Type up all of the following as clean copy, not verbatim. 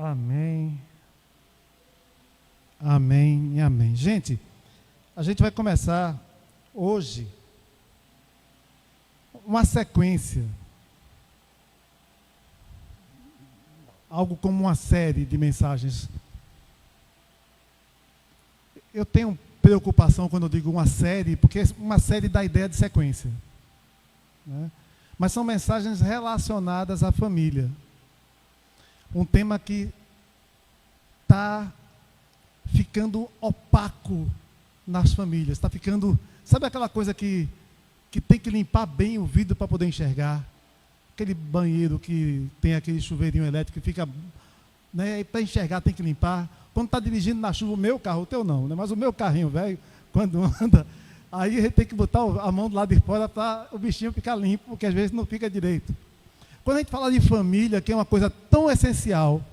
Amém. Amém e amém. Gente, a gente vai começar hoje uma sequência, algo como uma série de mensagens. Eu tenho preocupação quando eu digo uma série, porque uma série dá ideia de sequência, né? Mas são mensagens relacionadas à família. Um tema que está ficando opaco nas famílias. Está ficando, sabe aquela coisa que tem que limpar bem o vidro para poder enxergar? Aquele banheiro que tem aquele chuveirinho elétrico que fica, né, para enxergar tem que limpar. Quando está dirigindo na chuva, o meu carro, o teu não, né, mas o meu carrinho, velho, quando anda, aí a gente tem que botar a mão do lado de fora para o bichinho ficar limpo, porque às vezes não fica direito. Quando a gente fala de família, que é uma coisa tão essencial,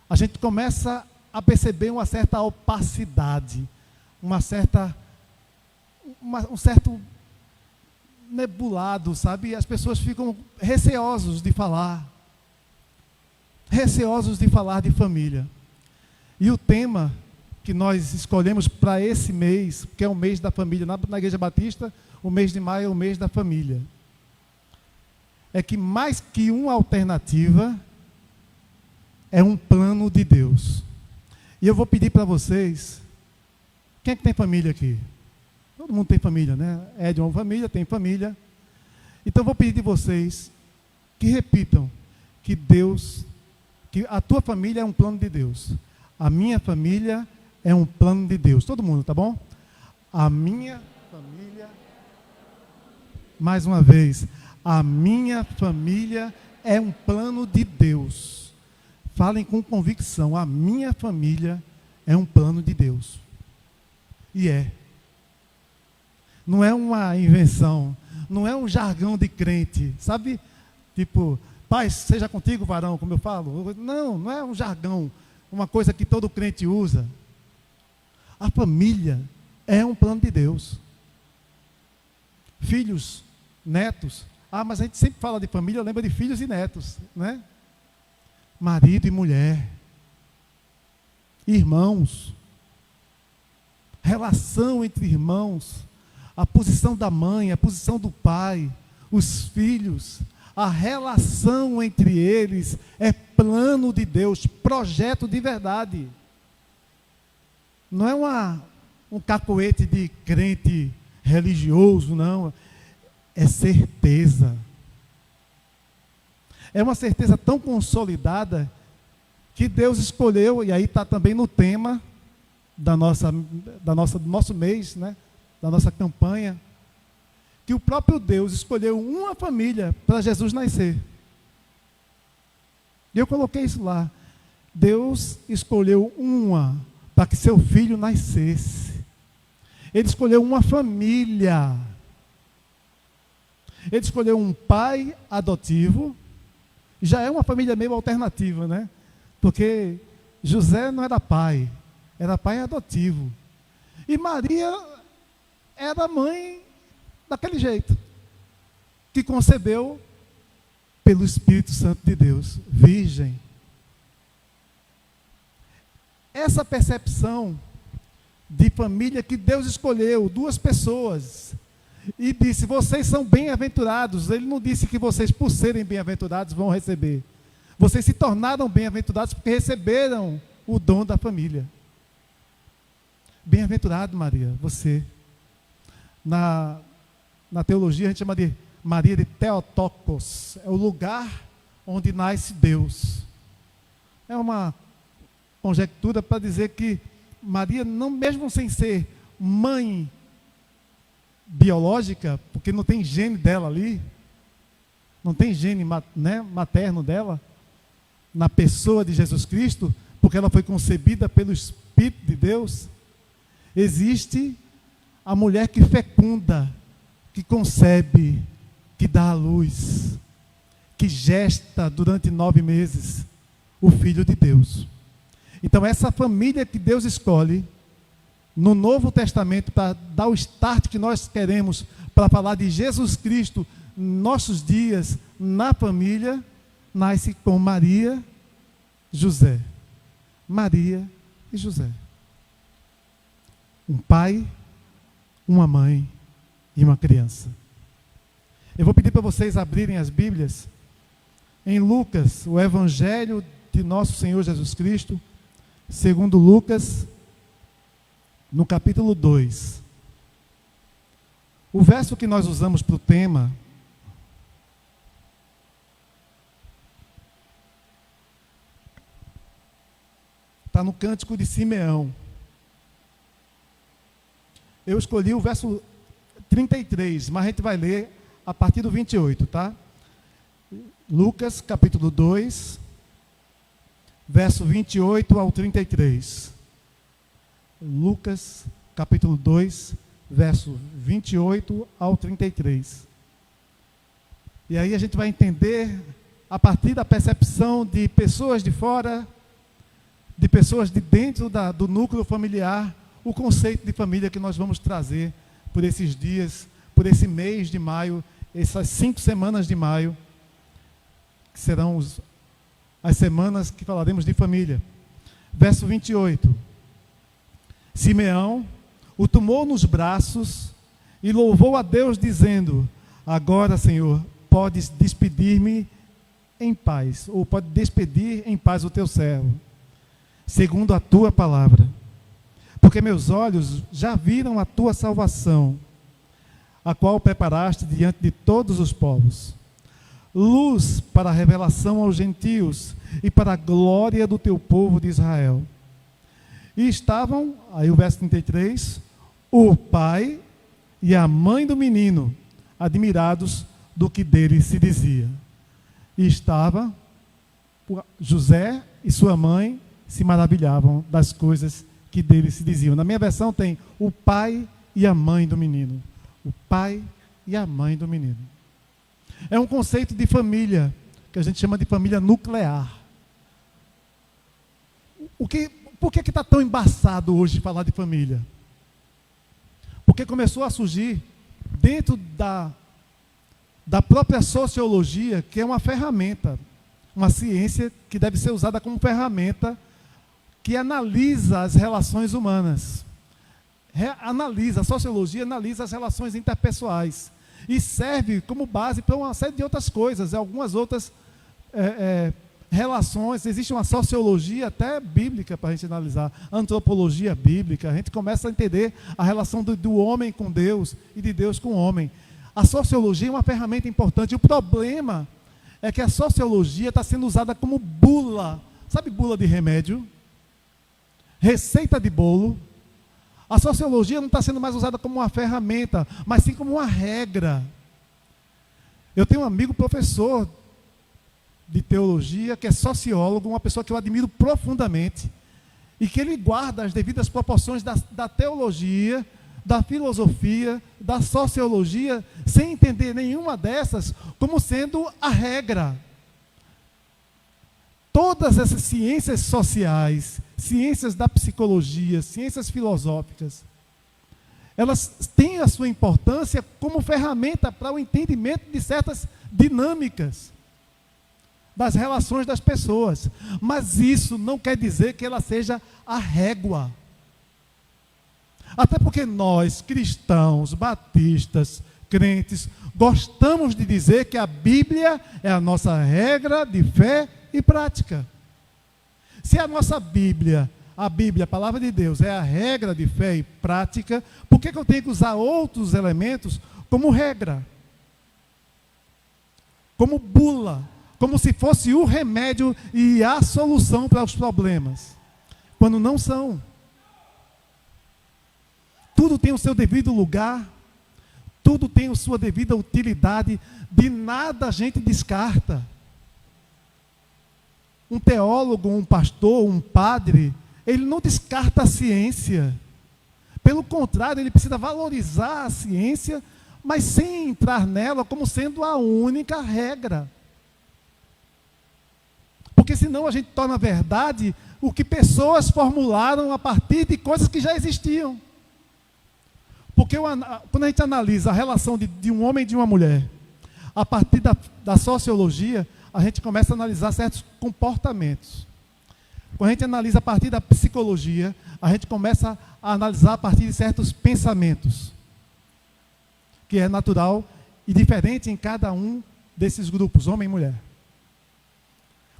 a gente começa a perceber uma certa opacidade, um certo nebulado, sabe? As pessoas ficam receosos de falar de família. E o tema que nós escolhemos para esse mês, que é o mês da família, na Igreja Batista, o mês de maio é o mês da família. É que mais que uma alternativa, é um plano de Deus. E eu vou pedir para vocês, quem é que tem família aqui? Todo mundo tem família, né? É de uma família, tem família. Então eu vou pedir de vocês que repitam que a tua família é um plano de Deus. A minha família é um plano de Deus. Todo mundo, tá bom? A minha família, mais uma vez, a minha família é um plano de Deus. Falem com convicção, a minha família é um plano de Deus. E é. Não é uma invenção, não é um jargão de crente, sabe? Tipo, paz seja contigo, varão, como eu falo. Não, não é um jargão, uma coisa que todo crente usa. A família é um plano de Deus. Filhos, netos. Ah, mas a gente sempre fala de família, lembra de filhos e netos, né? Marido e mulher, irmãos, relação entre irmãos, a posição da mãe, a posição do pai, os filhos, a relação entre eles é plano de Deus, projeto de verdade. Não é um cacoete de crente religioso, não, é certeza. É uma certeza tão consolidada que Deus escolheu, e aí está também no tema do nosso mês, né? Da nossa campanha, que o próprio Deus escolheu uma família para Jesus nascer. E eu coloquei isso lá. Deus escolheu uma para que seu filho nascesse. Ele escolheu uma família. Ele escolheu um pai adotivo. Já é uma família meio alternativa, né? Porque José não era pai adotivo. E Maria era mãe daquele jeito, que concebeu pelo Espírito Santo de Deus, virgem. Essa percepção de família que Deus escolheu, duas pessoas, e disse, vocês são bem-aventurados. Ele não disse que vocês, por serem bem-aventurados, vão receber. Vocês se tornaram bem-aventurados porque receberam o dom da família. Bem-aventurado, Maria, você. Na teologia a gente chama de Maria de Theotokos. É o lugar onde nasce Deus. É uma conjectura para dizer que Maria, não, mesmo sem ser mãe biológica, porque não tem gene dela ali, não tem gene, né, materno dela, na pessoa de Jesus Cristo, porque ela foi concebida pelo Espírito de Deus, existe a mulher que fecunda, que concebe, que dá à luz, que gesta durante 9 meses o Filho de Deus. Então essa família que Deus escolhe, no Novo Testamento, para dar o start que nós queremos, para falar de Jesus Cristo, nossos dias, na família, nasce com Maria José. Maria e José. Um pai, uma mãe e uma criança. Eu vou pedir para vocês abrirem as Bíblias em Lucas, o Evangelho de nosso Senhor Jesus Cristo, segundo Lucas, no capítulo 2. O verso que nós usamos para o tema está no Cântico de Simeão. Eu escolhi o verso 33, mas a gente vai ler a partir do 28, tá? Lucas, capítulo 2, verso 28 ao 33. Lucas, capítulo 2, verso 28 ao 33. E aí a gente vai entender, a partir da percepção de pessoas de fora, de pessoas de dentro do núcleo familiar, o conceito de família que nós vamos trazer por esses dias, por esse mês de maio, essas 5 semanas de maio, que serão as semanas que falaremos de família. Verso 28. Simeão o tomou nos braços e louvou a Deus, dizendo: agora, Senhor, podes despedir-me em paz, ou pode despedir em paz o teu servo, segundo a tua palavra. Porque meus olhos já viram a tua salvação, a qual preparaste diante de todos os povos, luz para a revelação aos gentios e para a glória do teu povo de Israel. E estavam, aí o verso 33, o pai e a mãe do menino, admirados do que dele se dizia. E estava José e sua mãe se maravilhavam das coisas que dele se diziam. Na minha versão tem o pai e a mãe do menino. O pai e a mãe do menino. É um conceito de família, que a gente chama de família nuclear. Por que está tão embaçado hoje falar de família? Porque começou a surgir dentro da própria sociologia, que é uma ferramenta, uma ciência que deve ser usada como ferramenta que analisa as relações humanas. A sociologia analisa as relações interpessoais e serve como base para uma série de outras coisas, algumas outras relações. Existe uma sociologia até bíblica para a gente analisar, antropologia bíblica. A gente começa a entender a relação do homem com Deus e de Deus com o homem. A sociologia é uma ferramenta importante. O problema é que a sociologia está sendo usada como bula. Sabe bula de remédio? Receita de bolo. A sociologia não está sendo mais usada como uma ferramenta, mas sim como uma regra. Eu tenho um amigo professor de teologia, que é sociólogo, uma pessoa que eu admiro profundamente, e que ele guarda as devidas proporções da teologia, da filosofia, da sociologia, sem entender nenhuma dessas como sendo a regra. Todas essas ciências sociais, ciências da psicologia, ciências filosóficas, elas têm a sua importância como ferramenta para o entendimento de certas dinâmicas das relações das pessoas. Mas isso não quer dizer que ela seja a régua. Até porque nós, cristãos, batistas, crentes, gostamos de dizer que a Bíblia é a nossa regra de fé e prática. Se a nossa Bíblia, a palavra de Deus, é a regra de fé e prática, por que eu tenho que usar outros elementos como regra? Como bula, como se fosse o remédio e a solução para os problemas, quando não são. Tudo tem o seu devido lugar, tudo tem a sua devida utilidade, de nada a gente descarta. Um teólogo, um pastor, um padre, ele não descarta a ciência. Pelo contrário, ele precisa valorizar a ciência, mas sem entrar nela como sendo a única regra. Porque senão a gente torna verdade o que pessoas formularam a partir de coisas que já existiam. Porque quando a gente analisa a relação de um homem e de uma mulher, a partir da sociologia, a gente começa a analisar certos comportamentos. Quando a gente analisa a partir da psicologia, a gente começa a analisar a partir de certos pensamentos, que é natural e diferente em cada um desses grupos, homem e mulher.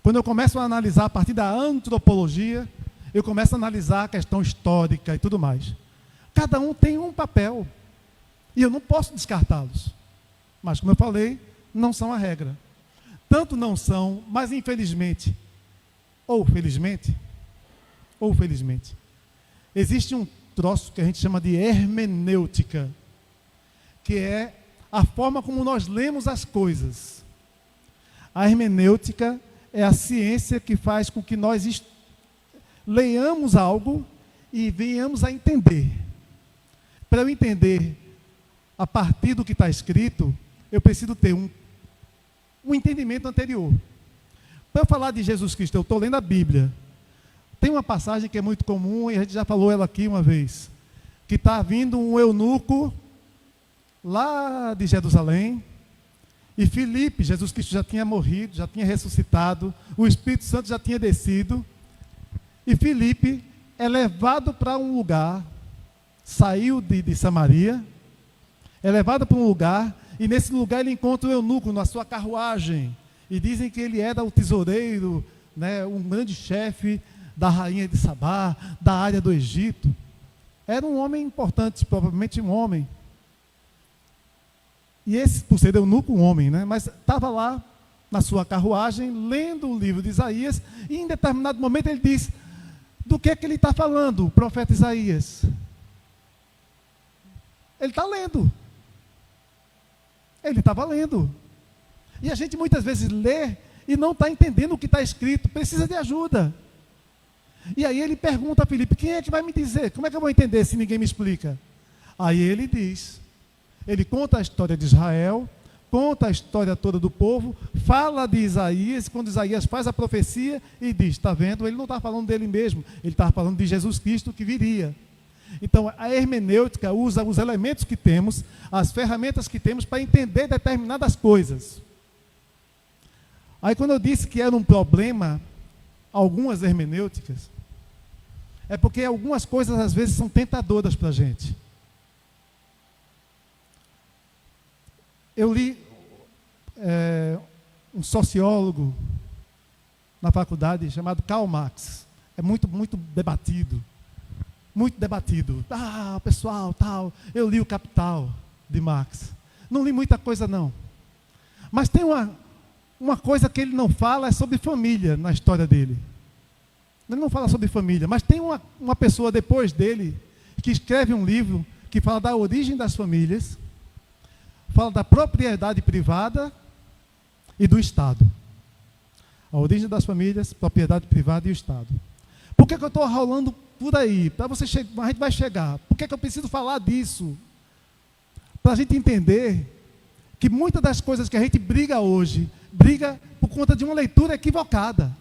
Quando eu começo a analisar a partir da antropologia, eu começo a analisar a questão histórica e tudo mais. Cada um tem um papel, e eu não posso descartá-los. Mas, como eu falei, não são a regra. Tanto não são, mas infelizmente, ou felizmente, existe um troço que a gente chama de hermenêutica, que é a forma como nós lemos as coisas. A hermenêutica é a ciência que faz com que nós leiamos algo e venhamos a entender. Para eu entender a partir do que está escrito, eu preciso ter um entendimento anterior. Para eu falar de Jesus Cristo, eu estou lendo a Bíblia. Tem uma passagem que é muito comum, e a gente já falou ela aqui uma vez, que está vindo um eunuco lá de Jerusalém, e Filipe, Jesus Cristo já tinha morrido, já tinha ressuscitado, o Espírito Santo já tinha descido, e Filipe é levado para um lugar, saiu de Samaria, é levado para um lugar, e nesse lugar ele encontra o eunuco na sua carruagem, e dizem que ele era o tesoureiro, né, um grande chefe da rainha de Sabá, da área do Egito. Era um homem importante, provavelmente um homem. E esse, por ser eunuco, um homem, né, mas estava lá na sua carruagem, lendo o livro de Isaías, e em determinado momento ele diz, do que é que ele está falando, o profeta Isaías? Ele está lendo. Ele estava lendo. E a gente muitas vezes lê e não está entendendo o que está escrito, precisa de ajuda. E aí ele pergunta a Filipe, quem é que vai me dizer? Como é que eu vou entender se ninguém me explica? Aí ele diz, ele conta a história de Israel, conta a história toda do povo, fala de Isaías, quando Isaías faz a profecia e diz, está vendo? Ele não está falando dele mesmo, ele está falando de Jesus Cristo que viria. Então, a hermenêutica usa os elementos que temos, as ferramentas que temos para entender determinadas coisas. Aí, quando eu disse que era um problema, algumas hermenêuticas, é porque algumas coisas, às vezes, são tentadoras para a gente. Eu li um sociólogo na faculdade chamado Karl Marx. É muito debatido. Muito debatido. Pessoal, tal. Eu li o Capital de Marx. Não li muita coisa, não. Mas tem uma coisa que ele não fala, é sobre família na história dele. Ele não fala sobre família, mas tem uma pessoa depois dele que escreve um livro que fala da origem das famílias, fala da propriedade privada e do Estado. A origem das famílias, propriedade privada e o Estado. Por que eu estou rolando por aí? Para você a gente vai chegar. Por que eu preciso falar disso? Para a gente entender que muitas das coisas que a gente briga hoje, briga por conta de uma leitura equivocada.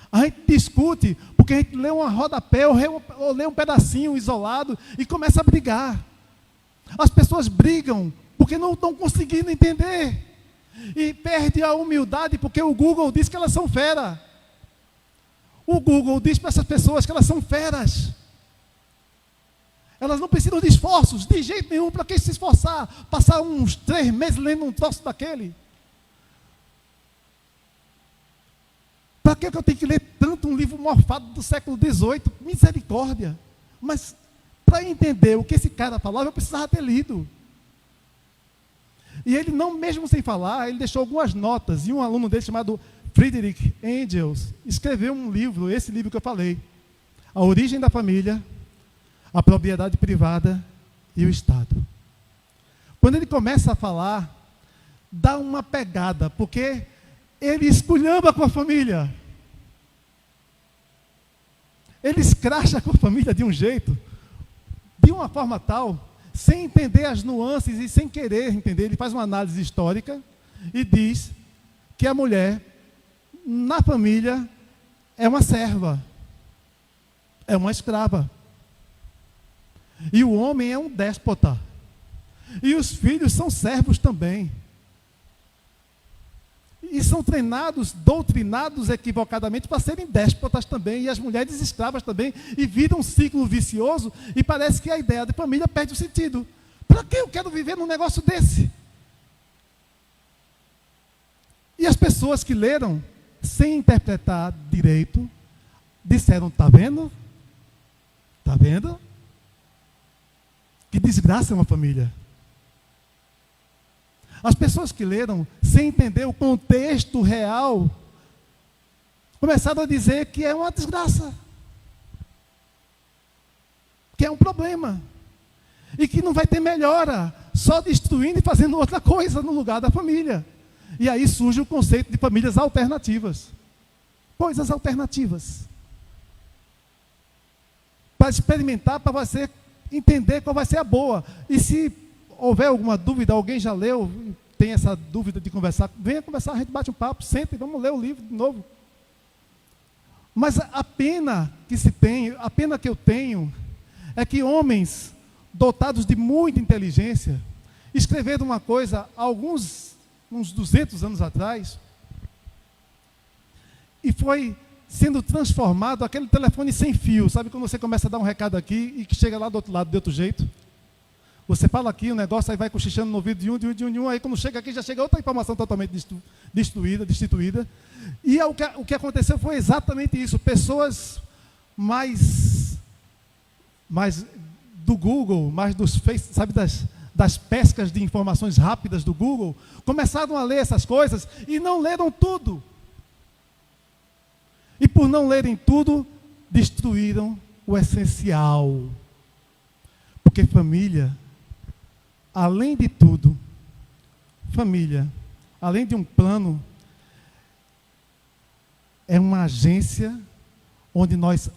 A gente discute porque a gente lê uma rodapé ou lê um pedacinho isolado e começa a brigar. As pessoas brigam porque não estão conseguindo entender. E perde a humildade porque o Google diz que elas são fera. O Google diz para essas pessoas que elas são feras. Elas não precisam de esforços, de jeito nenhum, para que se esforçar? Passar uns 3 meses lendo um troço daquele. Para que eu tenho que ler tanto um livro morfado do século XVIII? Misericórdia. Mas, para entender o que esse cara falava, eu precisava ter lido. E ele, não mesmo sem falar, ele deixou algumas notas. E um aluno dele, chamado Friedrich Engels, escreveu um livro, esse livro que eu falei. A origem da família, a propriedade privada e o Estado. Quando ele começa a falar, dá uma pegada, porque ele esculhamba com a família. Ele escracha com a família de um jeito, de uma forma tal, sem entender as nuances e sem querer entender. Ele faz uma análise histórica e diz que a mulher, na família, é uma serva, é uma escrava. E o homem é um déspota. E os filhos são servos também. E são treinados, doutrinados equivocadamente para serem déspotas também, e as mulheres escravas também, e viram um ciclo vicioso, e parece que a ideia de família perde o sentido. Para que eu quero viver num negócio desse? E as pessoas que leram, sem interpretar direito, disseram, está vendo? Está vendo? Que desgraça é uma família. As pessoas que leram, sem entender o contexto real, começaram a dizer que é uma desgraça, que é um problema, e que não vai ter melhora, só destruindo e fazendo outra coisa no lugar da família. E aí surge o conceito de famílias alternativas, coisas alternativas, para experimentar, para você entender qual vai ser a boa. E se houver alguma dúvida, alguém já leu, tem essa dúvida de conversar, venha conversar, a gente bate um papo, senta e vamos ler o livro de novo. Mas a pena que se tem, a pena que eu tenho, é que homens dotados de muita inteligência escreveram uma coisa há uns 200 anos atrás, e foi sendo transformado aquele telefone sem fio. Sabe quando você começa a dar um recado aqui e que chega lá do outro lado de outro jeito? Você fala aqui, o negócio aí vai cochichando no ouvido de um, aí quando chega aqui já chega outra informação totalmente destituída. E o que aconteceu foi exatamente isso. Pessoas mais do Google, mais dos Face, sabe, das pescas de informações rápidas do Google, começaram a ler essas coisas e não leram tudo. E por não lerem tudo, destruíram o essencial. Porque família, além de tudo, família, além de um plano, é uma agência onde nós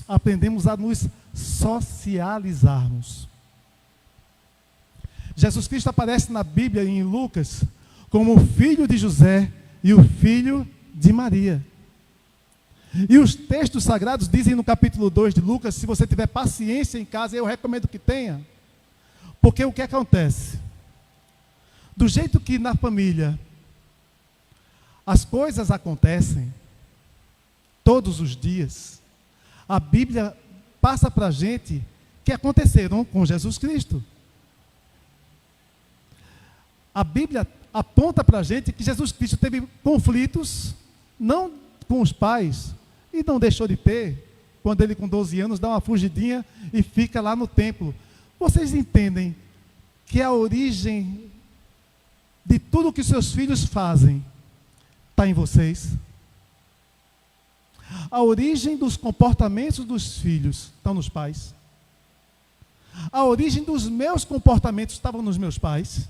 aprendemos a nos socializarmos. Jesus Cristo aparece na Bíblia, em Lucas, como o filho de José e o filho de Maria. E os textos sagrados dizem no capítulo 2 de Lucas, se você tiver paciência em casa, eu recomendo que tenha. Porque o que acontece? Do jeito que na família as coisas acontecem todos os dias, a Bíblia passa para a gente que aconteceram com Jesus Cristo. A Bíblia aponta para a gente que Jesus Cristo teve conflitos, não com os pais, e não deixou de ter, quando ele com 12 anos dá uma fugidinha e fica lá no templo. Vocês entendem que a origem de tudo que seus filhos fazem está em vocês? A origem dos comportamentos dos filhos estão nos pais. A origem dos meus comportamentos estava nos meus pais.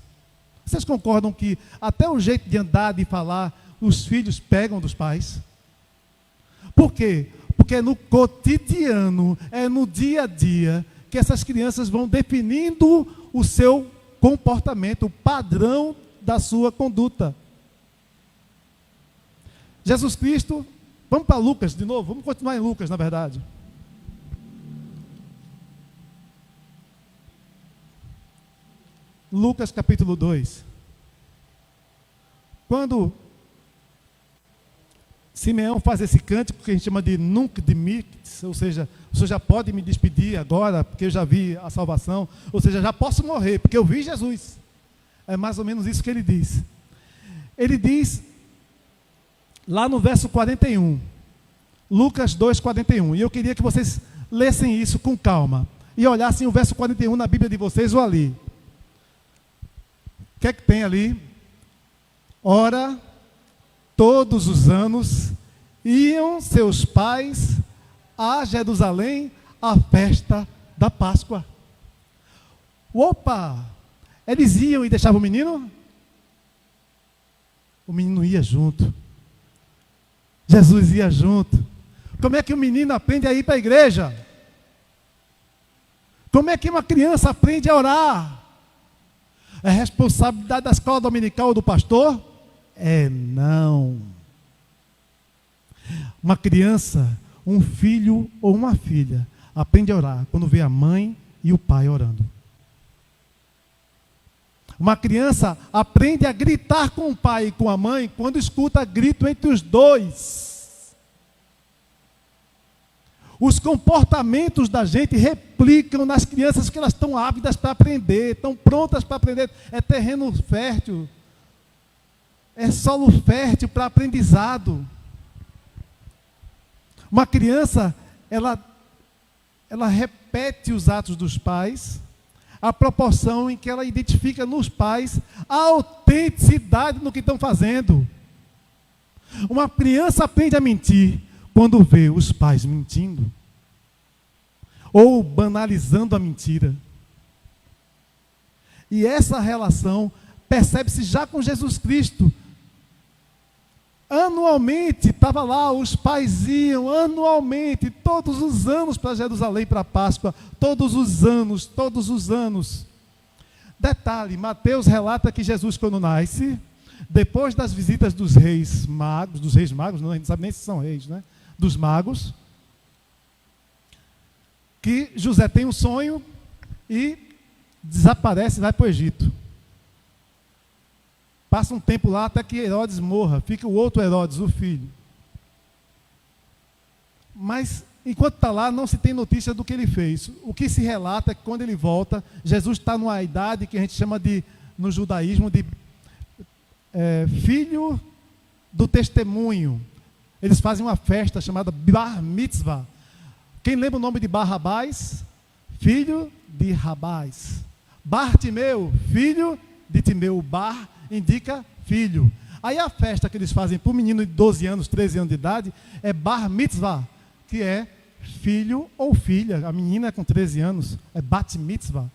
Vocês concordam que até o jeito de andar, de falar, os filhos pegam dos pais? Por quê? Porque é no cotidiano, é no dia a dia, que essas crianças vão definindo o seu comportamento, o padrão da sua conduta. Jesus Cristo, vamos para Lucas de novo, vamos continuar em Lucas, na verdade. Lucas capítulo 2. Quando Simeão faz esse cântico que a gente chama de Nunc Dimittis, ou seja, o senhor já pode me despedir agora, porque eu já vi a salvação, ou seja, já posso morrer, porque eu vi Jesus. É mais ou menos isso que ele diz. Ele diz, lá no verso 41, Lucas 2, 41, e eu queria que vocês lessem isso com calma, e olhassem o verso 41 na Bíblia de vocês ou ali. O que é que tem ali? Ora, todos os anos iam seus pais a Jerusalém à festa da Páscoa. Opa! Eles iam e deixavam o menino? O menino ia junto. Jesus ia junto. Como é que o menino aprende a ir para a igreja? Como é que uma criança aprende a orar? É responsabilidade da escola dominical ou do pastor? Não. Uma criança, um filho ou uma filha, aprende a orar quando vê a mãe e o pai orando. Uma criança aprende a gritar com o pai e com a mãe quando escuta grito entre os dois. Os comportamentos da gente replicam nas crianças que elas estão ávidas para aprender, estão prontas para aprender. É terreno fértil, é solo fértil para aprendizado. Uma criança, ela repete os atos dos pais, a proporção em que ela identifica nos pais a autenticidade no que estão fazendo. Uma criança aprende a mentir quando vê os pais mentindo, ou banalizando a mentira. E essa relação percebe-se já com Jesus Cristo. Anualmente, estava lá, os pais iam anualmente, todos os anos para Jerusalém, para a Páscoa, todos os anos. Detalhe, Mateus relata que Jesus, quando nasce, depois das visitas dos reis magos, não, a gente não sabe nem se são reis, né? Dos magos, que José tem um sonho e desaparece e vai para o Egito. Passa um tempo lá até que Herodes morra, fica o outro Herodes, o filho. Mas, enquanto está lá, não se tem notícia do que ele fez. O que se relata é que quando ele volta, Jesus está numa idade que a gente chama de, no judaísmo, de filho do testemunho. Eles fazem uma festa chamada Bar Mitzvah. Quem lembra o nome de Barrabás? Filho de Rabás. Bartimeu, filho de Timeu. Bar indica filho. Aí a festa que eles fazem para o menino de 12 anos, 13 anos de idade, é Bar Mitzvah, que é filho ou filha. A menina com 13 anos é Bat Mitzvah,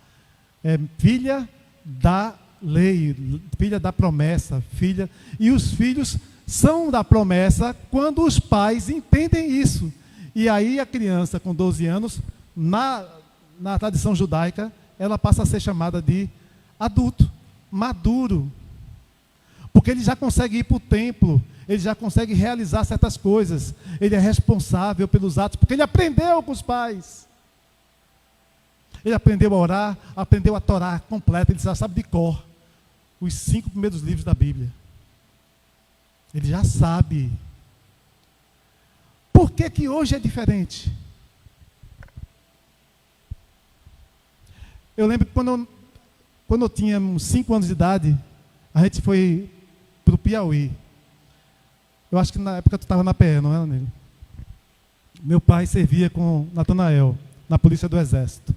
é filha da lei, filha da promessa, filha. E os filhos são da promessa quando os pais entendem isso. E aí a criança com 12 anos, na tradição judaica, ela passa a ser chamada de adulto, maduro. Porque ele já consegue ir para o templo, ele já consegue realizar certas coisas, ele é responsável pelos atos, porque ele aprendeu com os pais. Ele aprendeu a orar, aprendeu a Torá completa, ele já sabe de cor os 5 primeiros livros da Bíblia. Ele já sabe. Por que que hoje é diferente? Eu lembro que quando eu tinha uns 5 anos de idade, a gente foi para o Piauí. Eu acho que na época tu estava na PE, não era, Nele? Meu pai servia com Natanael, na Polícia do Exército.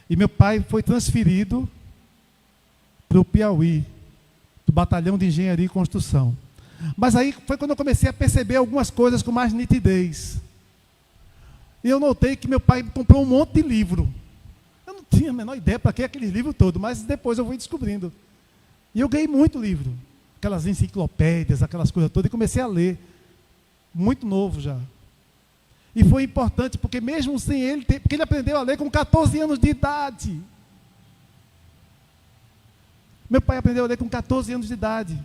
E meu pai foi transferido para o Piauí, do Batalhão de Engenharia e Construção. Mas aí foi quando eu comecei a perceber algumas coisas com mais nitidez. E eu notei que meu pai comprou um monte de livro. Eu não tinha a menor ideia para que aquele livro todo, mas depois eu fui descobrindo. E eu ganhei muito livro. Aquelas enciclopédias, aquelas coisas todas, e comecei a ler. Muito novo já. E foi importante, porque mesmo sem ele, porque ele aprendeu a ler com 14 anos de idade. Meu pai aprendeu a ler com 14 anos de idade.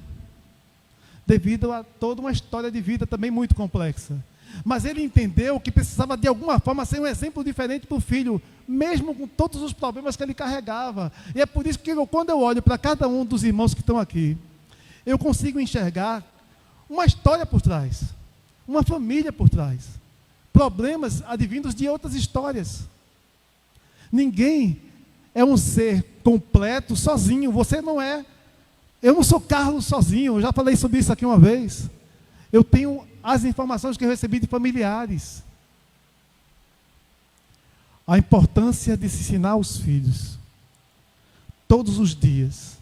Devido a toda uma história de vida também muito complexa. Mas ele entendeu que precisava de alguma forma ser um exemplo diferente para o filho, mesmo com todos os problemas que ele carregava. E é por isso que quando eu olho para cada um dos irmãos que estão aqui, eu consigo enxergar uma história por trás, uma família por trás, problemas advindos de outras histórias. Ninguém é um ser completo sozinho, você não é. Eu não sou Carlos sozinho, eu já falei sobre isso aqui uma vez. Eu tenho as informações que eu recebi de familiares. A importância de se ensinar aos filhos, todos os dias.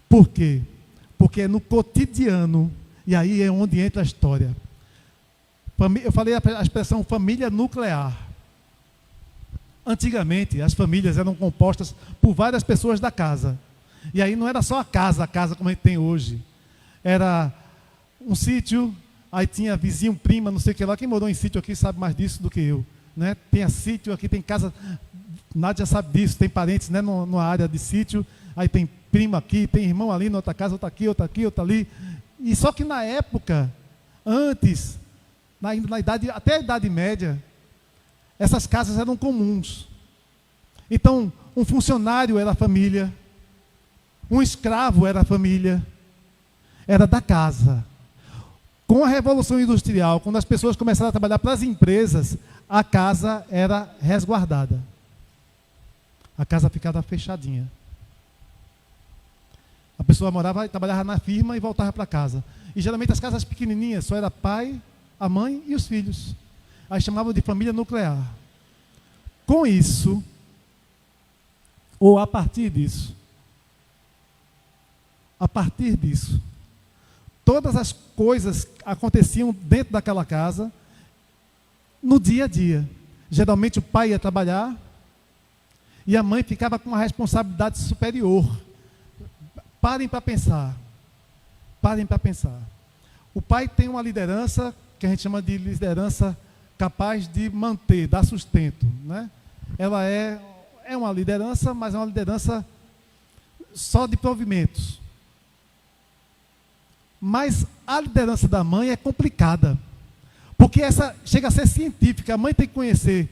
Por quê? Porque é no cotidiano, e aí é onde entra a história. Eu falei a expressão família nuclear. Antigamente, as famílias eram compostas por várias pessoas da casa. E aí não era só a casa como a gente tem hoje. Era um sítio, aí tinha vizinho, prima, não sei o que lá. Quem morou em sítio aqui sabe mais disso do que eu. Né? Tem sítio aqui, tem casa, Nádia sabe disso, tem parentes, né, numa área de sítio, aí tem primo aqui, tem irmão ali, na outra casa, outra aqui, outra ali. E só que na época, antes, na idade, até a Idade Média, essas casas eram comuns. Então, um funcionário era a família, Um escravo era a família, era da casa. Com a Revolução Industrial, quando as pessoas começaram a trabalhar para as empresas, a casa era resguardada. A casa ficava fechadinha. A pessoa morava, trabalhava na firma e voltava para casa. E geralmente as casas pequenininhas, só era pai, a mãe e os filhos. Aí chamavam de família nuclear. Com isso, ou a partir disso, todas as coisas aconteciam dentro daquela casa, no dia a dia. Geralmente o pai ia trabalhar e a mãe ficava com uma responsabilidade superior. Parem para pensar. Parem para pensar. O pai tem uma liderança, que a gente chama de liderança capaz de manter, dar sustento, né? Ela é uma liderança, mas é uma liderança só de provimentos. Mas a liderança da mãe é complicada, porque essa chega a ser científica. A mãe tem que conhecer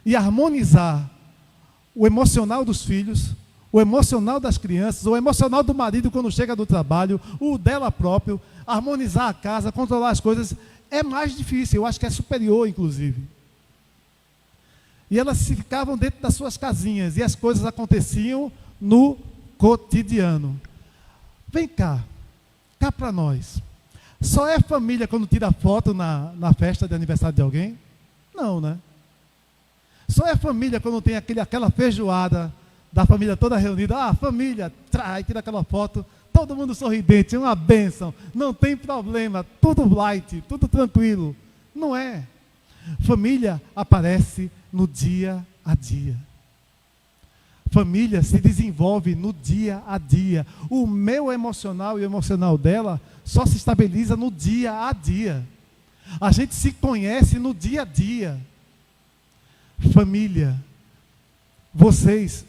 e harmonizar o emocional dos filhos, o emocional das crianças, o emocional do marido quando chega do trabalho, o dela próprio, harmonizar a casa, controlar as coisas. É mais difícil, eu acho que é superior, inclusive. E elas ficavam dentro das suas casinhas e as coisas aconteciam no cotidiano. Vem cá para nós. Só é família quando tira foto na festa de aniversário de alguém? Não, né? Só é família quando tem aquela feijoada da família toda reunida. Ah, família, tira aquela foto, todo mundo sorridente, é uma bênção, não tem problema, tudo light, tudo tranquilo. Não é. Família aparece no dia a dia. Família se desenvolve no dia a dia. O meu emocional e o emocional dela só se estabiliza no dia a dia. A gente se conhece no dia a dia. Família. Vocês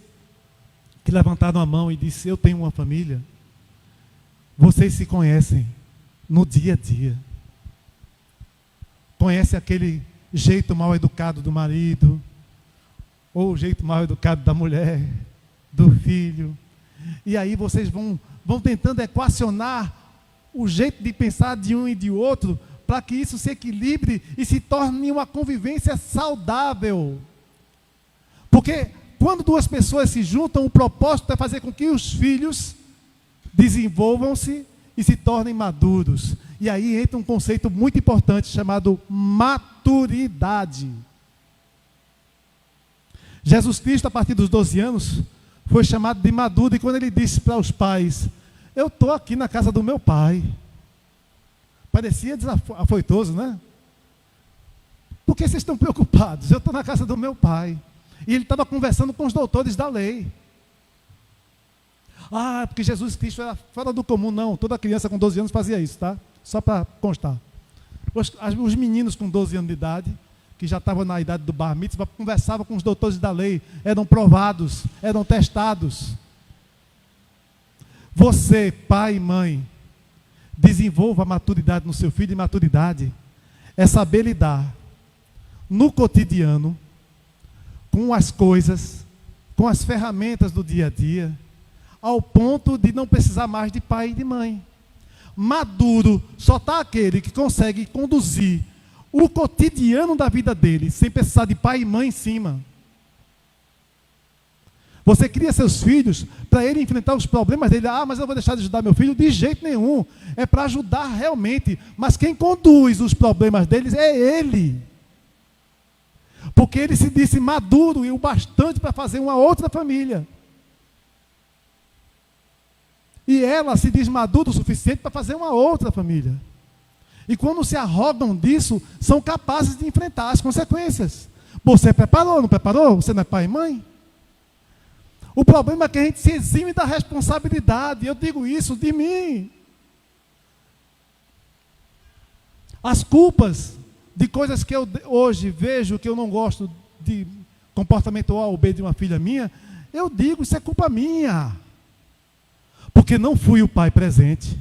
que levantaram a mão e disseram, eu tenho uma família. Vocês se conhecem no dia a dia. Conhece aquele jeito mal educado do marido, ou o jeito mal educado da mulher, do filho. E aí vocês vão tentando equacionar o jeito de pensar de um e de outro, para que isso se equilibre e se torne uma convivência saudável. Porque quando duas pessoas se juntam, o propósito é fazer com que os filhos desenvolvam-se e se tornem maduros. E aí entra um conceito muito importante chamado maturidade. Jesus Cristo, a partir dos 12 anos, foi chamado de maduro, e quando ele disse para os pais, eu estou aqui na casa do meu pai. Parecia desafoitoso, né? Por que vocês estão preocupados? Eu estou na casa do meu pai. E ele estava conversando com os doutores da lei. Ah, porque Jesus Cristo era fora do comum. Não, toda criança com 12 anos fazia isso, tá? Só para constar. Os meninos com 12 anos de idade, que já estavam na idade do bar mitzvah, conversavam com os doutores da lei, eram provados, eram testados. Você, pai e mãe, desenvolva a maturidade no seu filho, e maturidade é saber lidar no cotidiano com as coisas, com as ferramentas do dia a dia, ao ponto de não precisar mais de pai e de mãe. Maduro só está aquele que consegue conduzir o cotidiano da vida dele, sem precisar de pai e mãe em cima. Você cria seus filhos para ele enfrentar os problemas dele. Ah, mas eu vou deixar de ajudar meu filho? De jeito nenhum. É para ajudar realmente. Mas quem conduz os problemas deles é ele. Porque ele se disse maduro e o bastante para fazer uma outra família. E ela se diz madura o suficiente para fazer uma outra família. E quando se arrogam disso, são capazes de enfrentar as consequências. Você preparou, não preparou? Você não é pai e mãe? O problema é que a gente se exime da responsabilidade. Eu digo isso de mim. As culpas de coisas que eu hoje vejo que eu não gosto de comportamento A ou B de uma filha minha, eu digo, isso é culpa minha. Porque não fui o pai presente.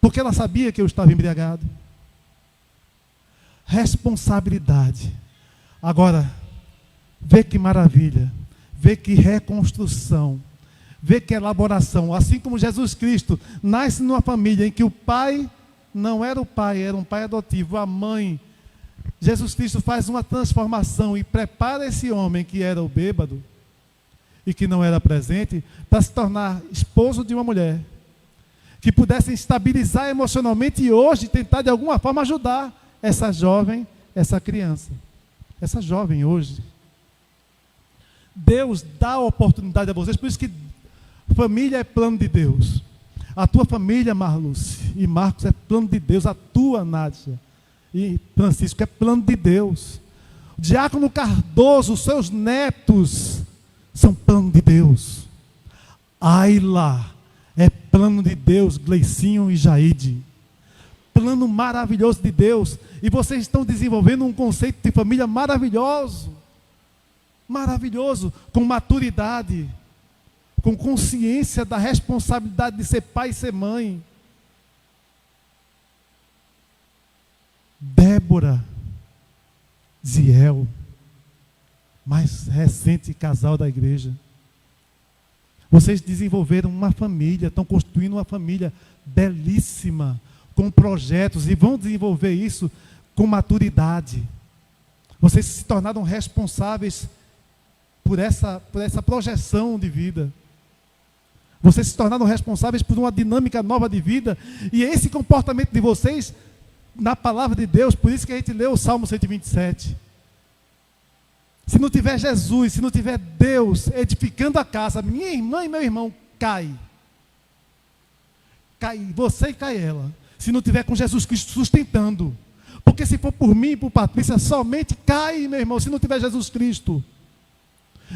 Porque ela sabia que eu estava embriagado. Responsabilidade. Agora, vê que maravilha. vê que reconstrução, vê que elaboração. Assim como Jesus Cristo nasce numa família em que o pai não era o pai, era um pai adotivo, a mãe. Jesus Cristo faz uma transformação e prepara esse homem que era o bêbado e que não era presente para se tornar esposo de uma mulher que pudesse estabilizar emocionalmente e hoje tentar de alguma forma ajudar essa jovem, essa criança, essa jovem hoje. Deus dá a oportunidade a vocês, por isso que família é plano de Deus. A tua família, Marluce e Marcos, é plano de Deus. A tua, Nádia e Francisco, é plano de Deus. O Diácono Cardoso, os seus netos são plano de Deus. Ayla é plano de Deus, Gleicinho e Jaide. Plano maravilhoso de Deus. E vocês estão desenvolvendo um conceito de família maravilhoso. Maravilhoso, com maturidade, com consciência da responsabilidade de ser pai e ser mãe. Débora, Ziel, mais recente casal da igreja. Vocês desenvolveram uma família, estão construindo uma família belíssima, com projetos, e vão desenvolver isso com maturidade. Vocês se tornaram responsáveis por essa projeção de vida. Vocês se tornaram responsáveis por uma dinâmica nova de vida, e esse comportamento de vocês, na palavra de Deus, por isso que a gente lê o Salmo 127. Se não tiver Jesus, se não tiver Deus edificando a casa, minha irmã e meu irmão, cai. Cai você e cai ela. Se não tiver com Jesus Cristo sustentando. Porque se for por mim e por Patrícia, somente cai, meu irmão, se não tiver Jesus Cristo.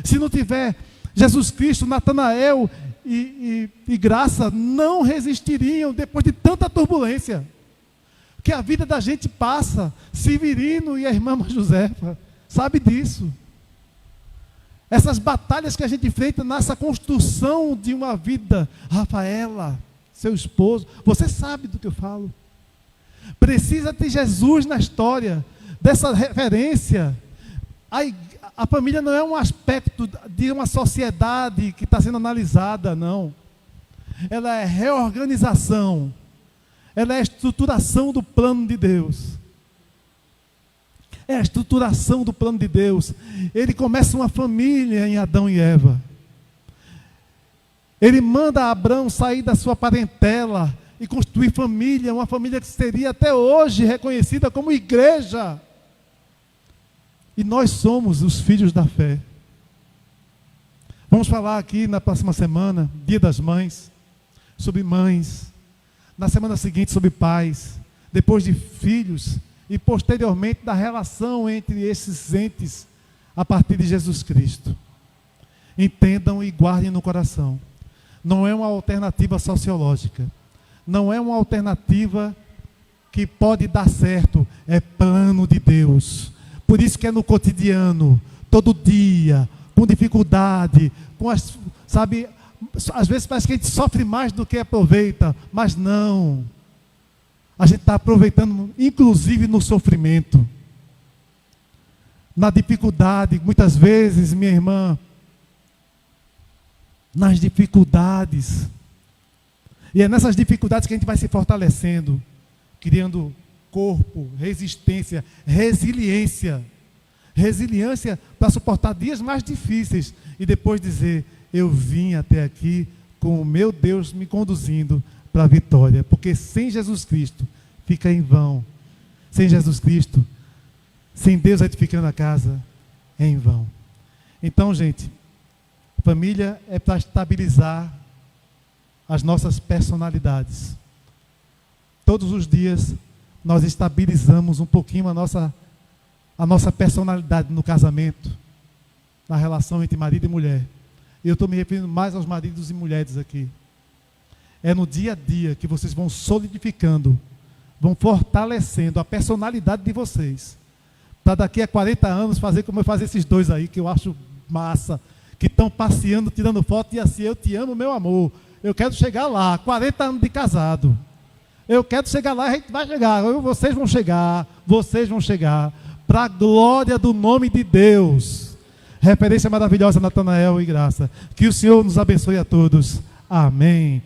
Se não tiver Jesus Cristo, Natanael e Graça não resistiriam depois de tanta turbulência que a vida da gente passa. Severino e a irmã Josefa sabe disso. Essas batalhas que a gente enfrenta nessa construção de uma vida. Rafaela, seu esposo, você sabe do que eu falo. Precisa de Jesus na história, dessa referência. A família não é um aspecto de uma sociedade que está sendo analisada, não. Ela é reorganização. Ela é a estruturação do plano de Deus. É a estruturação do plano de Deus. Ele começa uma família em Adão e Eva. Ele manda Abraão sair da sua parentela e construir família, uma família que seria até hoje reconhecida como igreja. E nós somos os filhos da fé. Vamos falar aqui na próxima semana, Dia das Mães, sobre mães. Na semana seguinte sobre pais, depois de filhos, e posteriormente da relação entre esses entes a partir de Jesus Cristo. Entendam e guardem no coração. Não é uma alternativa sociológica. Não é uma alternativa que pode dar certo. É plano de Deus. Por isso que é no cotidiano, todo dia, com dificuldade, sabe, às vezes parece que a gente sofre mais do que aproveita, mas não. A gente está aproveitando, inclusive no sofrimento, na dificuldade, muitas vezes, minha irmã, nas dificuldades. E é nessas dificuldades que a gente vai se fortalecendo, criando corpo, resistência, resiliência. Resiliência para suportar dias mais difíceis e depois dizer: eu vim até aqui com o meu Deus me conduzindo para a vitória. Porque sem Jesus Cristo fica em vão. Sem Jesus Cristo, sem Deus edificando a casa, é em vão. Então, gente, família é para estabilizar as nossas personalidades. Todos os dias nós estabilizamos um pouquinho a nossa personalidade no casamento, na relação entre marido e mulher. E eu estou me referindo mais aos maridos e mulheres aqui. É no dia a dia que vocês vão solidificando, vão fortalecendo a personalidade de vocês, para daqui a 40 anos fazer como eu faço esses dois aí, que eu acho massa, que estão passeando, tirando foto, e assim: eu te amo, meu amor, eu quero chegar lá, 40 anos de casado, eu quero chegar lá, a gente vai chegar, vocês vão chegar, para a glória do nome de Deus. Referência maravilhosa, Natanael e Graça. Que o Senhor nos abençoe a todos. Amém.